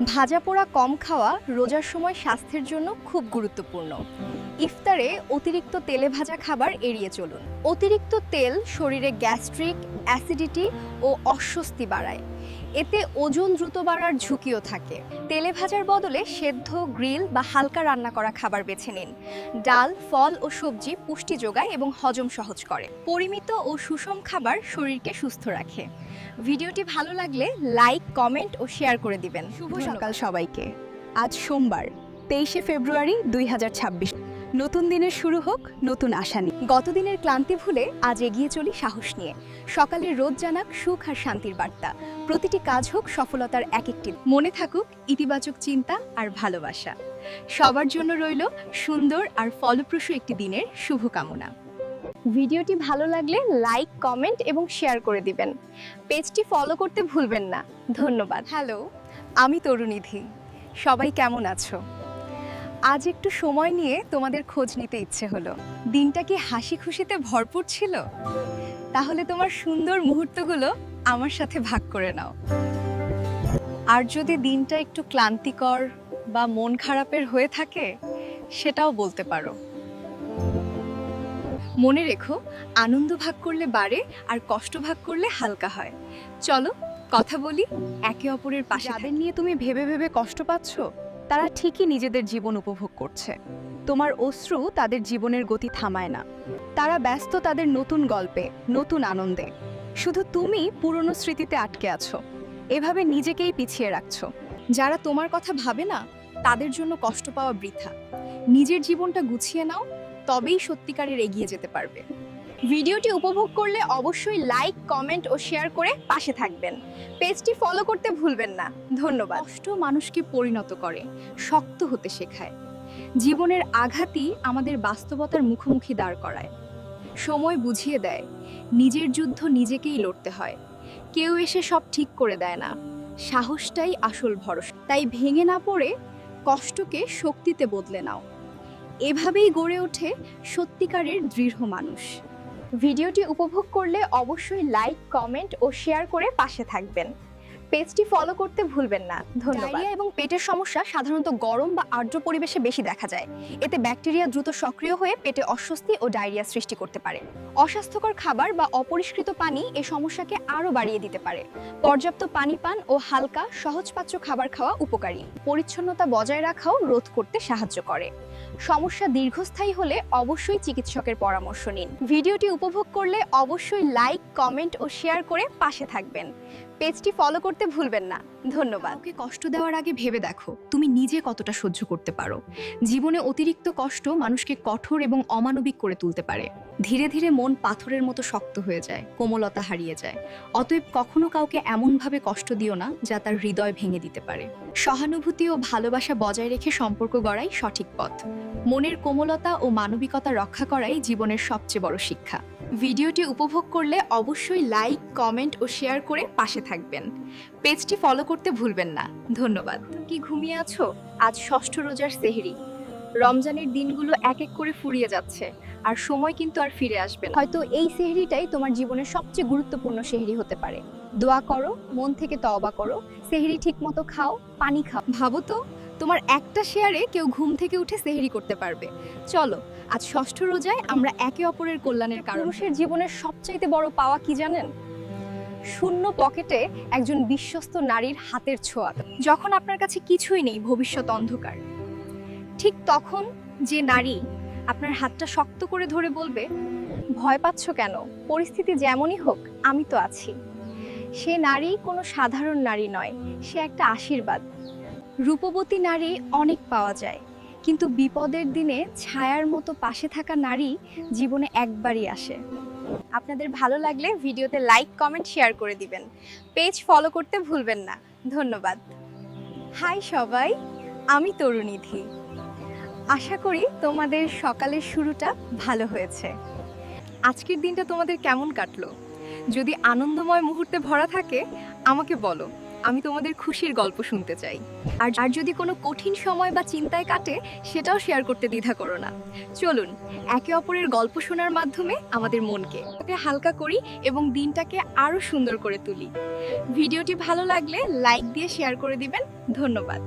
ভাজা পোড়া কম খাওয়া রোজার সময় স্বাস্থ্যের জন্য খুব গুরুত্বপূর্ণ। ইফতারে অতিরিক্ত তেলে ভাজা খাবার এড়িয়ে চলুন। অতিরিক্ত তেল শরীরে গ্যাস্ট্রিক, অ্যাসিডিটি ও অস্বস্তি বাড়ায়। এতে ওজন দ্রুত বাড়ার ঝুঁকিও থাকে। তেলে ভাজার বদলে সেদ্ধ, গ্রিল বা হালকা রান্না করা খাবার বেছে নিন। ডাল, ফল ও সবজি পুষ্টি যোগায় এবং হজম সহজ করে। পরিমিত ও সুষম খাবার শরীরকে সুস্থ রাখে। ভিডিওটি ভালো লাগলে লাইক, কমেন্ট ও শেয়ার করে দিবেন। শুভ সকাল সবাইকে। আজ সোমবার 23শে ফেব্রুয়ারি 2026। নতুন দিনের শুরু হোক নতুন আশা নিয়ে। গতদিনের ক্লান্তি ভুলে আজ এগিয়ে চলি সাহস নিয়ে। সকালের রোদ জানাক সুখ আর শান্তির বার্তা। প্রতিটি কাজ হোক সফলতার এক একটি। মনে থাকুক ইতিবাচক চিন্তা আর ভালোবাসা। সবার জন্য রইল সুন্দর আর ফলপ্রসূ একটি দিনের শুভকামনা। ভিডিওটি ভালো লাগলে লাইক, কমেন্ট এবং শেয়ার করে দিবেন। পেজটি ফলো করতে ভুলবেন না। ধন্যবাদ। হ্যালো, আমি তরুনিধি। সবাই কেমন আছো? আজ একটু সময় নিয়ে তোমাদের খোঁজ নিতে ইচ্ছে হলো। দিনটা কি হাসি খুশিতে ভরপুর ছিল? তাহলে তোমার সুন্দর মুহূর্তগুলো আমার সাথে ভাগ করে নাও। আর যদি দিনটা একটু ক্লান্তিকর বা মন খারাপের হয়ে থাকে, সেটাও বলতে পারো। মনে রেখো, আনন্দ ভাগ করলে বাড়ে আর কষ্ট ভাগ করলে হালকা হয়। চলো কথা বলি, একে অপরের পাশে। যাদের নিয়ে তুমি ভেবে ভেবে কষ্ট পাচ্ছ, তারা ঠিকই নিজেদের জীবন উপভোগ করছে। তোমার অশ্রু তাদের জীবনের গতি থামায় না। তারা ব্যস্ত তাদের নতুন গল্পে, নতুন আনন্দে। শুধু তুমি পুরনো স্মৃতিতে আটকে আছো। এভাবে নিজেকেই পিছিয়ে রাখছো। যারা তোমার কথা ভাবে না, তাদের জন্য কষ্ট পাওয়া বৃথা। নিজের জীবনটা গুছিয়ে নাও, তবেই সত্যিকারের এগিয়ে যেতে পারবে। ভিডিওটি উপভোগ করলে অবশ্যই লাইক, কমেন্ট ও শেয়ার করে পাশে থাকবেন। পেজটি ফলো করতে ভুলবেন না। ধন্যবাদ। কষ্ট মানুষকে পরিণত করে, শক্ত হতে শেখায়। জীবনের আঘাতই আমাদের বাস্তবতার মুখোমুখি দাঁড় করায়। সময় বুঝিয়ে দেয়, নিজের যুদ্ধ নিজেকেই লড়তে হয়। কেউ এসে সব ঠিক করে দেয় না। সাহসটাই আসল ভরসা। তাই ভেঙে না পড়ে কষ্টকে শক্তিতে বদলে নাও। এভাবেই গড়ে ওঠে সত্যিকারের দৃঢ় মানুষ। ভিডিওটি উপভোগ করলে অবশ্যই লাইক, কমেন্ট ও শেয়ার করে পাশে থাকবেন। পেজটি ফলো করতে ভুলবেন না। ধন্যবাদ। ডায়রিয়া এবং পেটের সমস্যা সাধারণত গরম বা আর্দ্র পরিবেশে বেশি দেখা যায়। এতে ব্যাকটেরিয়া দ্রুত সক্রিয় হয়ে পেটে অস্বস্তি ও ডায়রিয়া সৃষ্টি করতে পারে। অস্বাস্থ্যকর খাবার বা অপরিষ্কৃত পানি এই সমস্যাকে আরও বাড়িয়ে দিতে পারে। পর্যাপ্ত পানি পান ও হালকা, সহজপাচ্য খাবার খাওয়া উপকারী। পরিচ্ছন্নতা বজায় রাখাও রোধ করতে সাহায্য করে। সমস্যা দীর্ঘস্থায়ী হলে অবশ্যই চিকিৎসকের পরামর্শ নিন। ভিডিওটি উপভোগ করলে অবশ্যই লাইক, কমেন্ট ও শেয়ার করে পাশে থাকবেন। পেজটি ফলো করতে ভুলবেন না। ধন্যবাদ। ওকে কষ্ট দেওয়ার আগে ভেবে দেখো তুমি নিজে কতটা সহ্য করতে পারো। জীবনে অতিরিক্ত কষ্ট মানুষকে কঠোর এবং অমানবিক করে তুলতে পারে। ধীরে ধীরে মন পাথরের মতো শক্ত হয়ে যায়, কোমলতা হারিয়ে যায়। অতএব কখনো কাউকে এমনভাবে কষ্ট দিও না যা তার হৃদয় ভেঙে দিতে পারে। সহানুভূতি ও ভালোবাসা বজায় রেখে সম্পর্ক গড়াই সঠিক পথ। মনের কোমলতা ও মানবিকতা রক্ষা করাই জীবনের সবচেয়ে বড় শিক্ষা। ভিডিওটি উপভোগ করলে অবশ্যই লাইক, কমেন্ট ও শেয়ার করে পাশে থাকবেন। পেজটি ফলো করতে ভুলবেন না। ধন্যবাদ। কি ঘুমিয়ে আছো? আজ ষষ্ঠ রোজার সেহরি। রমজানের দিনগুলো এক এক করে ফুরিয়ে যাচ্ছে, আর সময় কিন্তু আর ফিরে আসবে না। হয়তো এই সেহরিটাই তোমার জীবনের সবচেয়ে গুরুত্বপূর্ণ সেহরি হতে পারে। দোয়া করো, মন থেকে তওবা করো, সেহরি ঠিকমতো খাও, পানি খাও। ভাবো তো, তোমার একটা শেয়ারে কেউ ঘুম থেকে উঠে সেহরি করতে পারবে। চলো, আজ ষষ্ঠ রোজায় আমরা একে অপরের কল্যাণের কারণ। পুরুষের জীবনের সবচাইতে বড় পাওয়া কি জানেন? শূন্য পকেটে একজন বিশ্বস্ত নারীর হাতের ছোঁয়া। যখন আপনার কাছে কিছুই নেই, ভবিষ্যৎ অন্ধকার, ঠিক তখন যে নারী আপনার হাতটা শক্ত করে ধরে বলবে, ভয় পাচ্ছ কেন, পরিস্থিতি যেমনই হোক আমি তো আছি। সে নারী কোনো সাধারণ নারী নয়, সে একটা আশীর্বাদ। রূপবতী নারী অনেক পাওয়া যায়, কিন্তু বিপদের দিনে ছায়ার মতো পাশে থাকা নারী জীবনে একবারই আসে। আপনাদের ভালো লাগলে ভিডিওতে লাইক, কমেন্ট, শেয়ার করে দিবেন। পেজ ফলো করতে ভুলবেন না। ধন্যবাদ। হাই সবাই, আমি তরুনিধি। আশা করি তোমাদের সকালের শুরুটা ভালো হয়েছে। আজকের দিনটা তোমাদের কেমন কাটলো? যদি আনন্দময় মুহূর্তে ভরা থাকে আমাকে বলো। আমি তোমাদের খুশির গল্প শুনতে চাই। আর যদি কোনো কঠিন সময় বা চিন্তায় কাটে, সেটাও শেয়ার করতে দ্বিধা করো না। চলুন একে অপরের গল্প শোনার মাধ্যমে আমাদের মনকে হালকা করি এবং দিনটাকে আরো সুন্দর করে তুলি। ভিডিওটি ভালো লাগলে লাইক দিয়ে শেয়ার করে দিবেন। ধন্যবাদ।